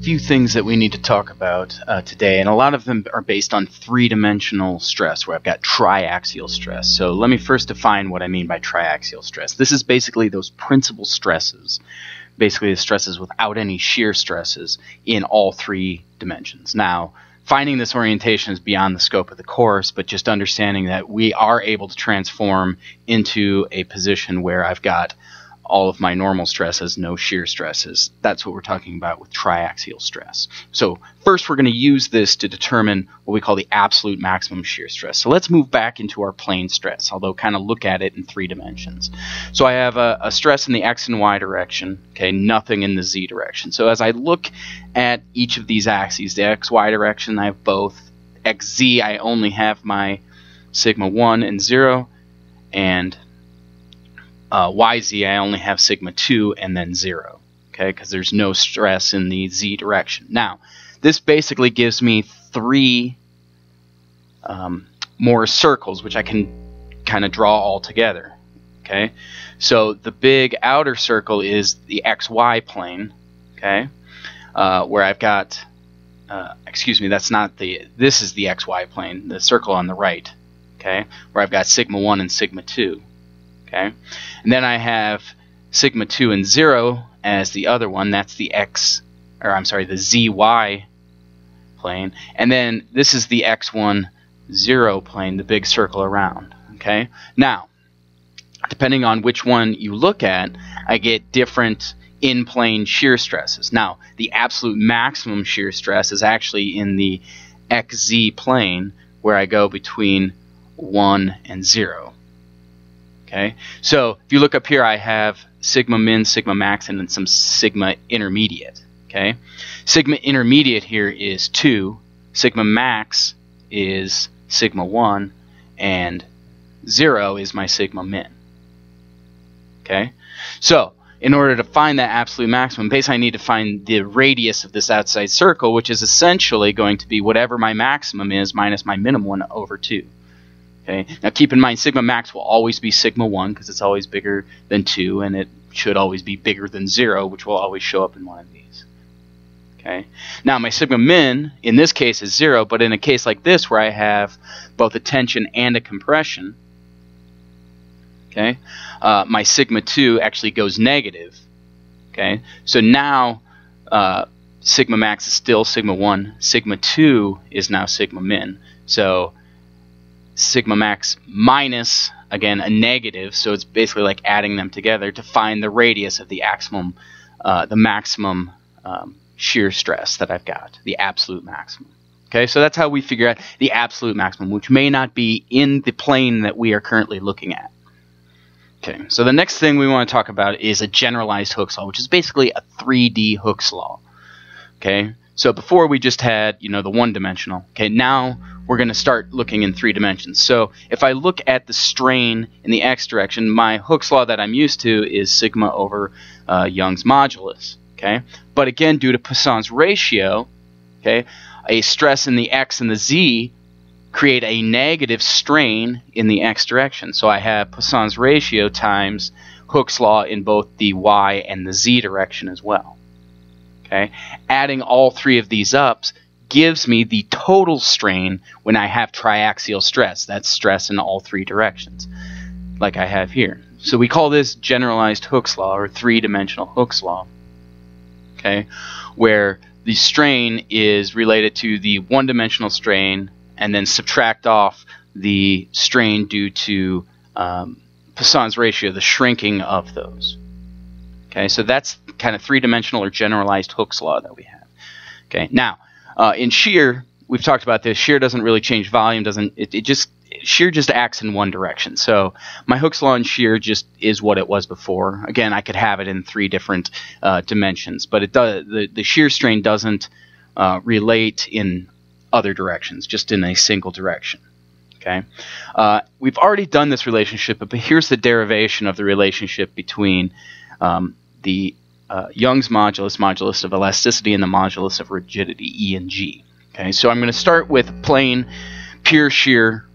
few things that we need to talk about today, and a lot of them are based on three-dimensional stress, where I've got triaxial stress. So let me first define what I mean by triaxial stress. This is basically those principal stresses, basically the stresses without any shear stresses in all three dimensions. Now, finding this orientation is beyond the scope of the course, but just understanding that we are able to transform into a position where I've got all of my normal stresses, no shear stresses. That's what we're talking about with triaxial stress. So first we're going to use this to determine what we call the absolute maximum shear stress. So let's move back into our plane stress, although kind of look at it in three dimensions. So I have a stress in the x and y direction, okay, nothing in the z direction. So as I look at each of these axes, the x-y direction, I have both. X-z, I only have my sigma 1 and 0, and YZ, I only have sigma 2 and then 0, okay, because there's no stress in the z direction. Now, this basically gives me three more circles, which I can kind of draw all together, okay. So the big outer circle is the XY plane, okay, where I've got, excuse me, that's not the, this is the XY plane, the circle on the right, okay, where I've got sigma 1 and sigma 2. Okay, and then I have sigma 2 and 0 as the other one. That's the the ZY plane. And then this is the x1, 0 plane, the big circle around. Okay, now, depending on which one you look at, I get different in-plane shear stresses. Now, the absolute maximum shear stress is actually in the XZ plane, where I go between 1 and 0. Okay, so if you look up here, I have sigma min, sigma max, and then some sigma intermediate. Okay, sigma intermediate here is 2, sigma max is sigma 1, and 0 is my sigma min. Okay, so in order to find that absolute maximum, basically I need to find the radius of this outside circle, which is essentially going to be whatever my maximum is minus my minimum over 2. Okay. Now keep in mind, sigma max will always be sigma 1 because it's always bigger than 2, and it should always be bigger than 0, which will always show up in one of these. Okay. Now my sigma min in this case is 0, but in a case like this where I have both a tension and a compression, okay, my sigma 2 actually goes negative. Okay. So now sigma max is still sigma 1, sigma 2 is now sigma min. So sigma max minus, again, a negative, so it's basically like adding them together to find the radius of the maximum shear stress that I've got, the absolute maximum. Okay, so that's how we figure out the absolute maximum, which may not be in the plane that we are currently looking at. Okay, so the next thing we want to talk about is a generalized Hookes law, which is basically a 3D Hookes law. Okay, so before we just had, you know, the one-dimensional. Okay, now we're going to start looking in 3 dimensions. So if I look at the strain in the x direction, my Hookes law that I'm used to is sigma over Young's modulus. Okay, but again, due to Poisson's ratio, okay, a stress in the x and the z create a negative strain in the x direction. So I have Poisson's ratio times Hookes law in both the y and the z direction as well. Okay, adding all three of these up gives me the total strain when I have triaxial stress. That's stress in all three directions, like I have here. So we call this generalized Hookes law, or three-dimensional Hookes law, okay, where the strain is related to the one-dimensional strain and then subtract off the strain due to Poisson's ratio, the shrinking of those. Okay, so that's kind of three-dimensional or generalized Hookes law that we have. Okay, now in shear, we've talked about this. Shear doesn't really change volume. Shear just acts in one direction. So my Hookes law in shear just is what it was before. Again, I could have it in 3 different dimensions, but it does. The shear strain doesn't relate in other directions, just in a single direction. Okay, we've already done this relationship, but here's the derivation of the relationship between the Young's modulus of elasticity and the modulus of rigidity, E and G. Okay, so I'm going to start with plain pure shear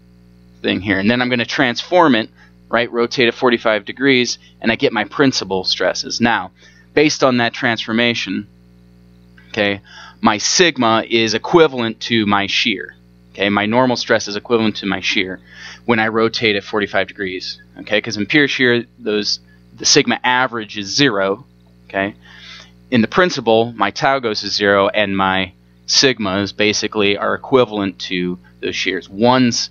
thing here, and then I'm going to transform it, right, rotate it 45 degrees, and I get my principal stresses. Now, based on that transformation, okay, my sigma is equivalent to my shear. Okay, my normal stress is equivalent to my shear when I rotate at 45 degrees. Okay, because in pure shear, the sigma average is 0. Okay, in the principal, my tau goes to 0, and my sigmas basically are equivalent to those shears. One's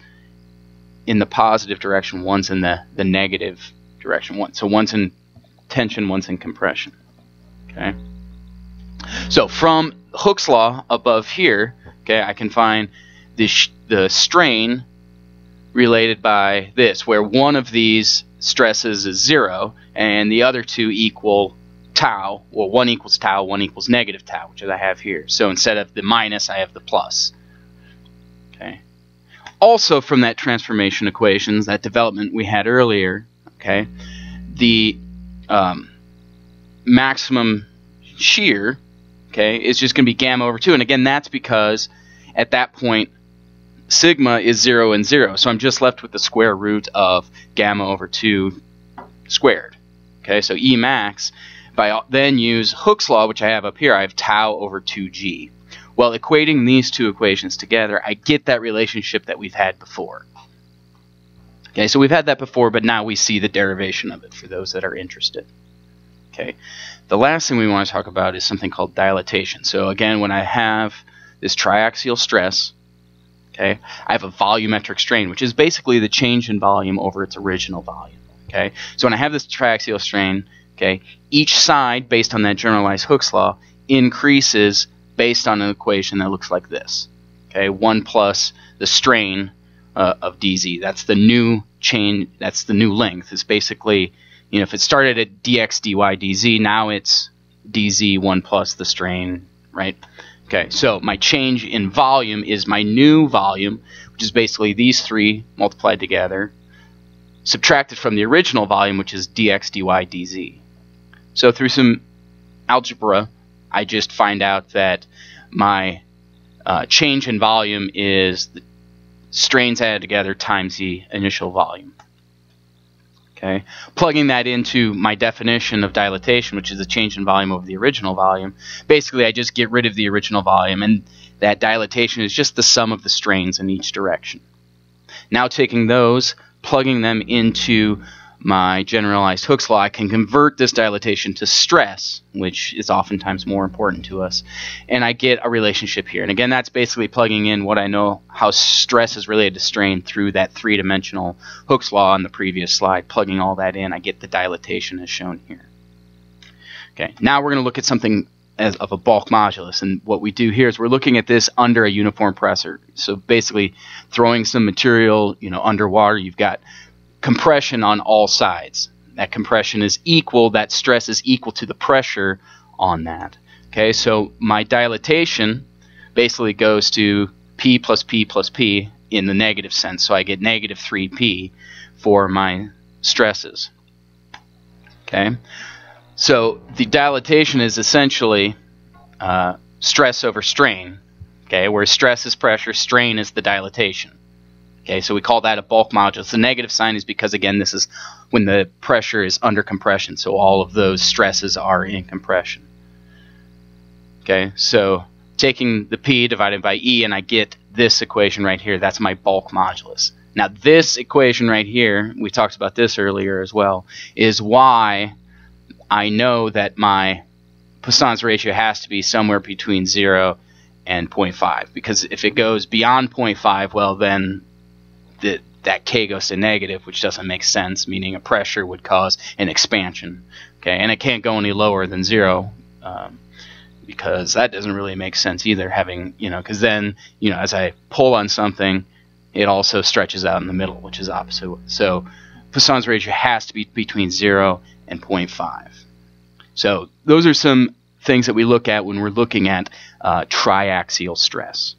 in the positive direction, one's in the negative direction. So one's in tension, one's in compression. Okay. So from Hooke's law above here, okay, I can find the strain related by this, where one of these stresses is 0 and the other two equal tau. Well, one equals tau, one equals negative tau, which is I have here. So instead of the minus, I have the plus. Okay. Also from that transformation equations, that development we had earlier, okay, the maximum shear, okay, is just going to be gamma over 2. And again, that's because at that point, sigma is 0 and 0. So I'm just left with the square root of gamma over 2 squared. Okay, so E max, if I then use Hooke's law, which I have up here, I have tau over 2g. Well, equating these two equations together, I get that relationship that we've had before. Okay, so we've had that before, but now we see the derivation of it for those that are interested. Okay, the last thing we want to talk about is something called dilatation. So again, when I have this triaxial stress, okay, I have a volumetric strain, which is basically the change in volume over its original volume. Okay, so when I have this triaxial strain, okay, each side, based on that generalized Hooke's law, increases based on an equation that looks like this. Okay, 1 plus the strain of dz. That's the new chain. That's the new length. It's basically, you know, if it started at dx dy dz, now it's dz 1 plus the strain, right? Okay, so my change in volume is my new volume, which is basically these three multiplied together, subtracted from the original volume, which is dx dy dz. So through some algebra, I just find out that my change in volume is the strains added together times the initial volume. Okay, plugging that into my definition of dilatation, which is the change in volume over the original volume, basically I just get rid of the original volume, and that dilatation is just the sum of the strains in each direction. Now taking those, plugging them into my generalized Hooke's law, I can convert this dilatation to stress, which is oftentimes more important to us, and I get a relationship here. And again, that's basically plugging in what I know how stress is related to strain through that three-dimensional Hooke's law on the previous slide. Plugging all that in, I get the dilatation as shown here. Okay, now we're going to look at something of a bulk modulus, and what we do here is we're looking at this under a uniform pressure. So basically throwing some material, you know, underwater, you've got compression on all sides. That compression is equal, that stress is equal to the pressure on that. Okay, so my dilatation basically goes to P plus P plus P in the negative sense. So I get negative 3P for my stresses. Okay, so the dilatation is essentially stress over strain. Okay, where stress is pressure, strain is the dilatation. Okay, so we call that a bulk modulus. The negative sign is because, again, this is when the pressure is under compression, so all of those stresses are in compression. Okay, so taking the P divided by E, and I get this equation right here. That's my bulk modulus. Now, this equation right here, we talked about this earlier as well, is why I know that my Poisson's ratio has to be somewhere between 0 and 0.5, because if it goes beyond 0.5, well, then that K goes to negative, which doesn't make sense, meaning a pressure would cause an expansion. Okay, and it can't go any lower than 0, because that doesn't really make sense either, having, you know, because then, you know, as I pull on something, it also stretches out in the middle, which is opposite. So Poisson's ratio has to be between 0 and 0.5. So those are some things that we look at when we're looking at triaxial stress.